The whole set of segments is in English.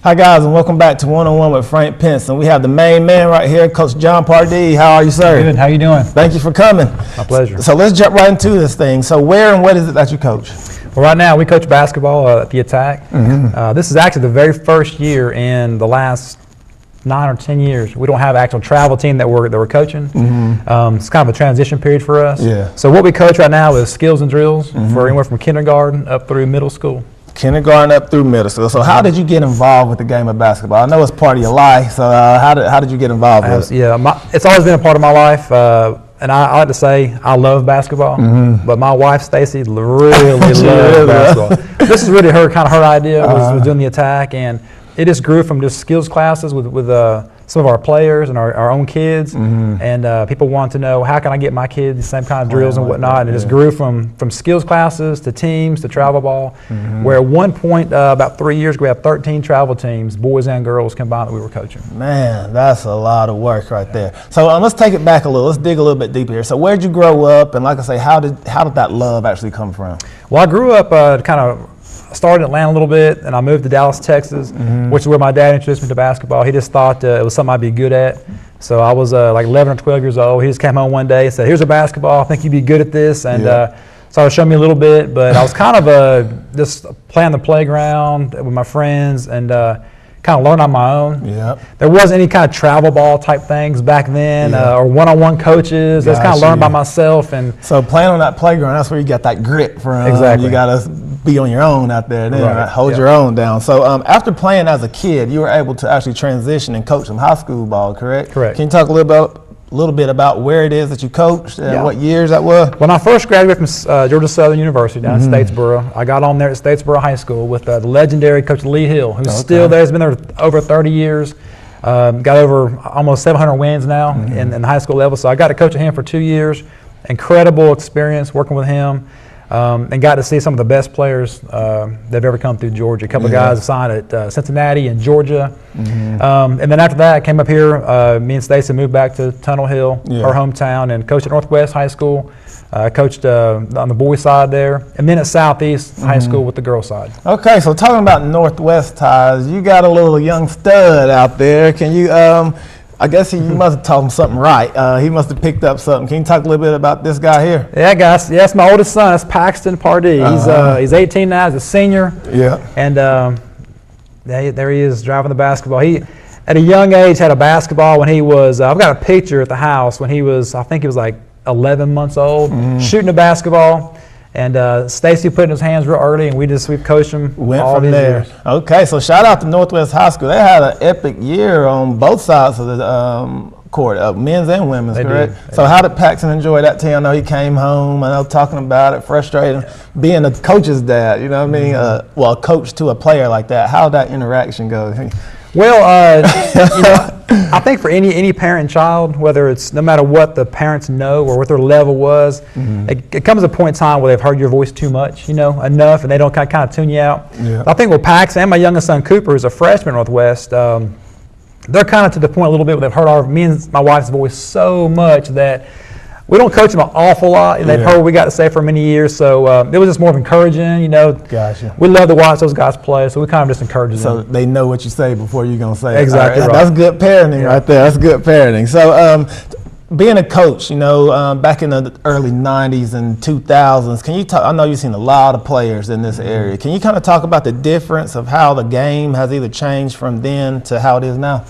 Hi guys, and welcome back to One on One with Frank Pinson. We have the main man right here, Coach Jon Pardee. How are you, sir? Good. How you doing? Thank you for coming. My pleasure. So let's jump right into this thing. So where and what is it that you coach? Well, right now we coach basketball at the Attack. This is actually the very first year in the last 9 or 10 years. We don't have an actual travel team that we're coaching. It's kind of a transition period for us. Yeah. So what we coach right now is skills and drills for anywhere from kindergarten up through middle school. Kindergarten up through middle school. So how did you get involved with the game of basketball? I know it's part of your life, so how did you get involved with it? Yeah, it's always been a part of my life, and I like to say I love basketball, but my wife Stacy really loves basketball. This is really her idea was doing the Attack, and it just grew from just skills classes with some of our players and our own kids, and people want to know, how can I get my kids the same kind of drills and whatnot, and it just grew from skills classes to teams to travel ball, where at one point, about 3 years ago, we had 13 travel teams, boys and girls combined, that we were coaching. Man, that's a lot of work right there. So let's take it back a little. Let's dig a little bit deeper here. So where'd you grow up, and like I say, how did that love actually come from? Well, I grew up started in Atlanta a little bit, and I moved to Dallas, Texas, which is where my dad introduced me to basketball. He just thought it was something I'd be good at. So I was like 11 or 12 years old. He just came home one day and said, "Here's a basketball. I think you'd be good at this." And started showing me a little bit. But I was kind of just playing the playground with my friends and kind of learn on my own. There wasn't any kind of travel ball type things back then or one-on-one coaches. I just kind of learned by myself. And so playing on that playground, that's where you got that grit from. Exactly. You got to be on your own out there then, right? Hold your own down. So after playing as a kid, you were able to actually transition and coach some high school ball, correct? Correct. Can you talk a little bit about where it is that you coached and what years that was? When I first graduated from Georgia Southern University down in Statesboro, I got on there at Statesboro High School with the legendary Coach Lee Hill, who's still there. He's been there over 30 years. Got over almost 700 wins now in the high school level. So I got to coach him for 2 years. Incredible experience working with him. And got to see some of the best players that've ever come through Georgia. A couple of guys signed at Cincinnati and Georgia. And then after that, I came up here. Me and Stacey moved back to Tunnel Hill, our hometown, and coached at Northwest High School. Coached on the boys' side there, and then at Southeast High School with the girls' side. Okay, so talking about Northwest ties, you got a little young stud out there. Can you I guess you must have taught him something right. He must have picked up something. Can you talk a little bit about this guy here? Yeah, guys. Yeah, it's my oldest son. That's Paxton Pardee. He's 18 now. He's a senior. Yeah. And there he is driving the basketball. He, at a young age, had a basketball when he was. I've got a picture at the house when he was. I think he was like 11 months old, shooting a basketball. And Stacy put it in his hands real early, and we've coached him all these years. Okay, so shout out to Northwest High School. They had an epic year on both sides of the court, men's and women's, correct? So how did Paxton enjoy that team? I know he came home, I know talking about it, frustrated, being a coach's dad, you know what I mean? Well, a coach to a player like that. How did that interaction go? Well, I think for any parent and child, whether it's no matter what the parents know or what their level was, it comes a point in time where they've heard your voice too much, enough, and they don't kind of tune you out. I think with Pax and my youngest son Cooper, who's a freshman at Northwest, they're kind of to the point a little bit where they've heard me and my wife's voice so much that we don't coach them an awful lot. They've heard what we got to say for many years, so it was just more of encouraging, Gotcha. We love to watch those guys play, so we kind of just encourage them. So they know what you say before you're going to say it. Exactly right. That's good parenting right there. That's good parenting. So being a coach, back in the early 90s and 2000s, can you talk, I know you've seen a lot of players in this area. Can you kind of talk about the difference of how the game has either changed from then to how it is now?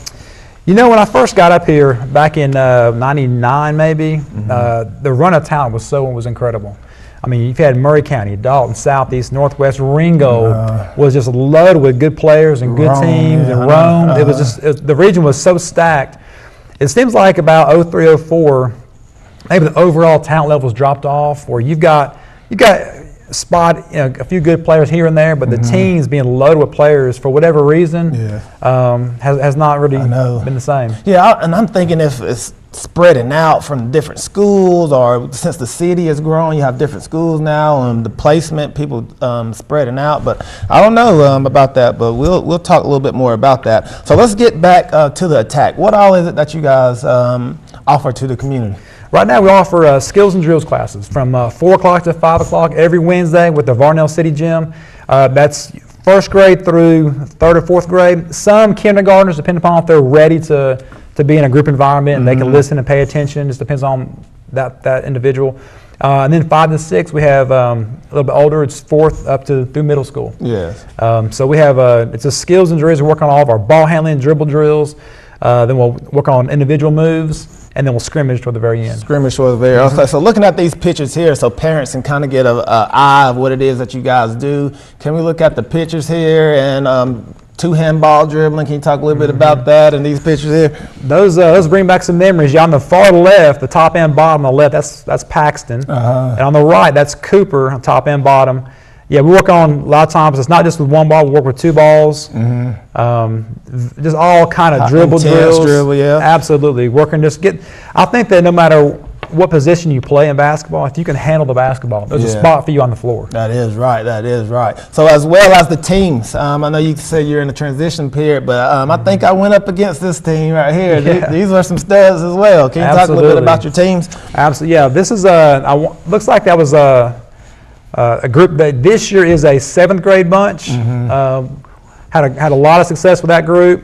When I first got up here back in '99 maybe, the run of talent was incredible. I mean, you've had Murray County, Dalton, Southeast, Northwest, Ringo was just loaded with good players and good teams, and Rome. It was just the region was so stacked. It seems like about 03, 04, maybe the overall talent levels dropped off, where you've got a few good players here and there, but the teams being loaded with players for whatever reason has not really been the same. Yeah, and I'm thinking if it's spreading out from different schools, or since the city has grown, you have different schools now, and the placement, people spreading out. But I don't know about that, but we'll talk a little bit more about that. So let's get back to the Attack. What all is it that you guys offer to the community? Right now we offer skills and drills classes from 4 o'clock to 5 o'clock every Wednesday with the Varnell City Gym. That's first grade through third or fourth grade. Some kindergartners, depending upon if they're ready to be in a group environment and they can listen and pay attention. Just depends on that individual. And then 5 to 6, we have a little bit older. It's fourth up to through middle school. Yes. So we have it's a skills and drills. We work on all of our ball handling, dribble drills. Then we'll work on individual moves, and then we'll scrimmage toward the very end. Scrimmage toward the very end. Okay, so looking at these pictures here, so parents can kind of get a eye of what it is that you guys do. Can we look at the pictures here and two-hand ball dribbling? Can you talk a little bit about that and these pictures here? Those bring back some memories. Yeah, on the far left, the top and bottom on the left, that's Paxton. And on the right, that's Cooper, on top and bottom. Yeah, we work on a lot of times. It's not just with one ball. We work with two balls. Just all kind of dribble drills. Yeah. Absolutely. I think that no matter what position you play in basketball, if you can handle the basketball, there's a spot for you on the floor. That is right. That is right. So as well as the teams, I know you said you're in a transition period, but I think I went up against this team right here. Yeah. These were some studs as well. Can you talk a little bit about your teams? Absolutely. Yeah. This is looks like that was a group that this year is a 7th grade bunch. Had a lot of success with that group.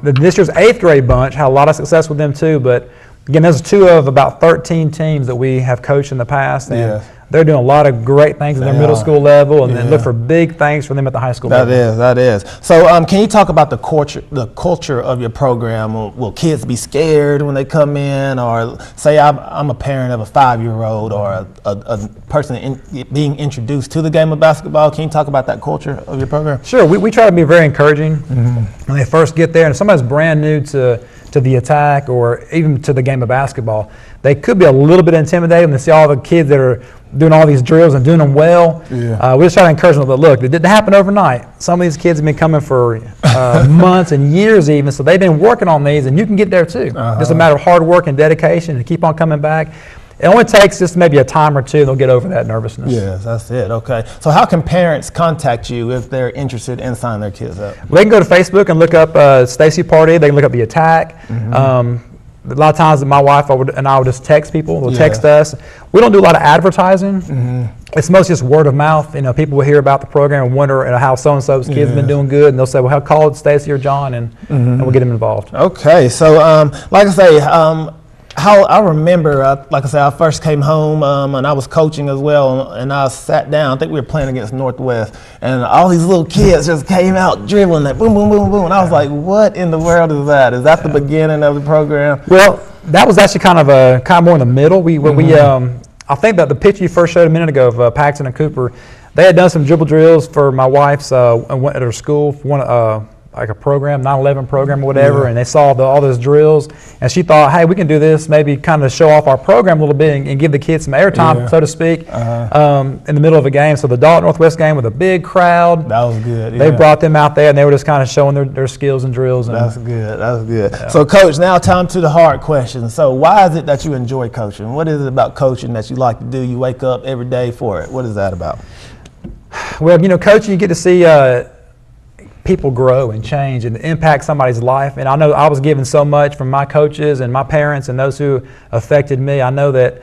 This year's 8th grade bunch had a lot of success with them too. But again, there's 2 of about 13 teams that we have coached in the past. And they're doing a lot of great things at their middle school level, and then look for big things for them at the high school level. That is. So can you talk about the culture of your program? Will kids be scared when they come in? Or say I'm a parent of a 5-year-old or a person being introduced to the game of basketball. Can you talk about that culture of your program? Sure. We try to be very encouraging when they first get there. And if somebody's brand new to the attack or even to the game of basketball, they could be a little bit intimidated when they see all the kids that are doing all these drills and doing them well. We just try to encourage them, but look, it didn't happen overnight. Some of these kids have been coming for months and years even, so they've been working on these, and you can get there too. Just a matter of hard work and dedication and keep on coming back. It only takes just maybe a time or two, and they'll get over that nervousness. Yes, that's it. Okay. So how can parents contact you if they're interested in signing their kids up? Well, they can go to Facebook and look up Stacy Pardee. They can look up the attack. A lot of times my wife and I would just text people. They'll text us. We don't do a lot of advertising. It's mostly just word of mouth. You know, people will hear about the program and wonder how so-and-so's kids have been doing good, and they'll say, well, how call Stacy or John, and we'll get them involved. Okay. So like I say, how I remember, like I said, I first came home and I was coaching as well, and I sat down. I think we were playing against Northwest, and all these little kids just came out dribbling that boom, boom, boom, boom. And I was like, what in the world is that? Is that the beginning of the program? Well, that was actually kind of more in the middle. I think that the picture you first showed a minute ago of Paxton and Cooper, they had done some dribble drills for my wife's at her school for like a program, 9/11 program or whatever, and they saw all those drills, and she thought, hey, we can do this, maybe kind of show off our program a little bit and give the kids some airtime, so to speak, in the middle of a game. So the Dalton Northwest game with a big crowd. That was good. They brought them out there, and they were just kind of showing their skills and drills. That's good. That's good. Yeah. So, Coach, now time to the hard questions. So why is it that you enjoy coaching? What is it about coaching that you like to do? You wake up every day for it. What is that about? Well, coaching, you get to see people grow and change and impact somebody's life. And I know I was given so much from my coaches and my parents and those who affected me. I know that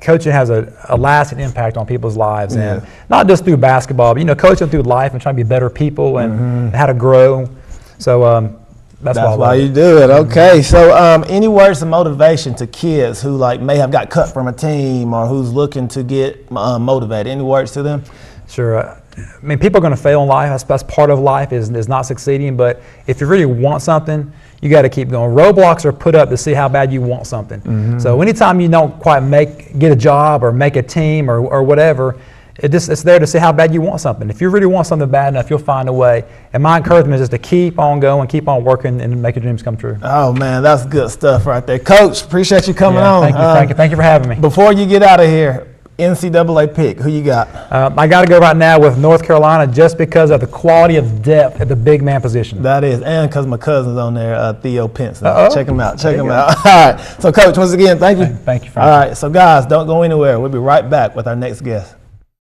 coaching has a lasting impact on people's lives, and not just through basketball, but coaching through life and trying to be better people and how to grow. So that's why you do it. Okay. So any words of motivation to kids who may have got cut from a team or who's looking to get motivated? Any words to them? Sure. I mean, people are going to fail in life. That's part of life is not succeeding. But if you really want something, you got to keep going. Roadblocks are put up to see how bad you want something. So anytime you don't quite get a job or make a team or whatever, it's there to see how bad you want something. If you really want something bad enough, you'll find a way. And my encouragement is just to keep on going, keep on working, and make your dreams come true. Oh, man, that's good stuff right there. Coach, appreciate you coming on. Thank you for having me. Before you get out of here, NCAA pick, who you got? I got to go right now with North Carolina just because of the quality of depth at the big man position. That is, and because my cousin's on there, Theo Pinson. Check him out. All right. So, Coach, once again, thank you. Thank you. All right. So, guys, don't go anywhere. We'll be right back with our next guest.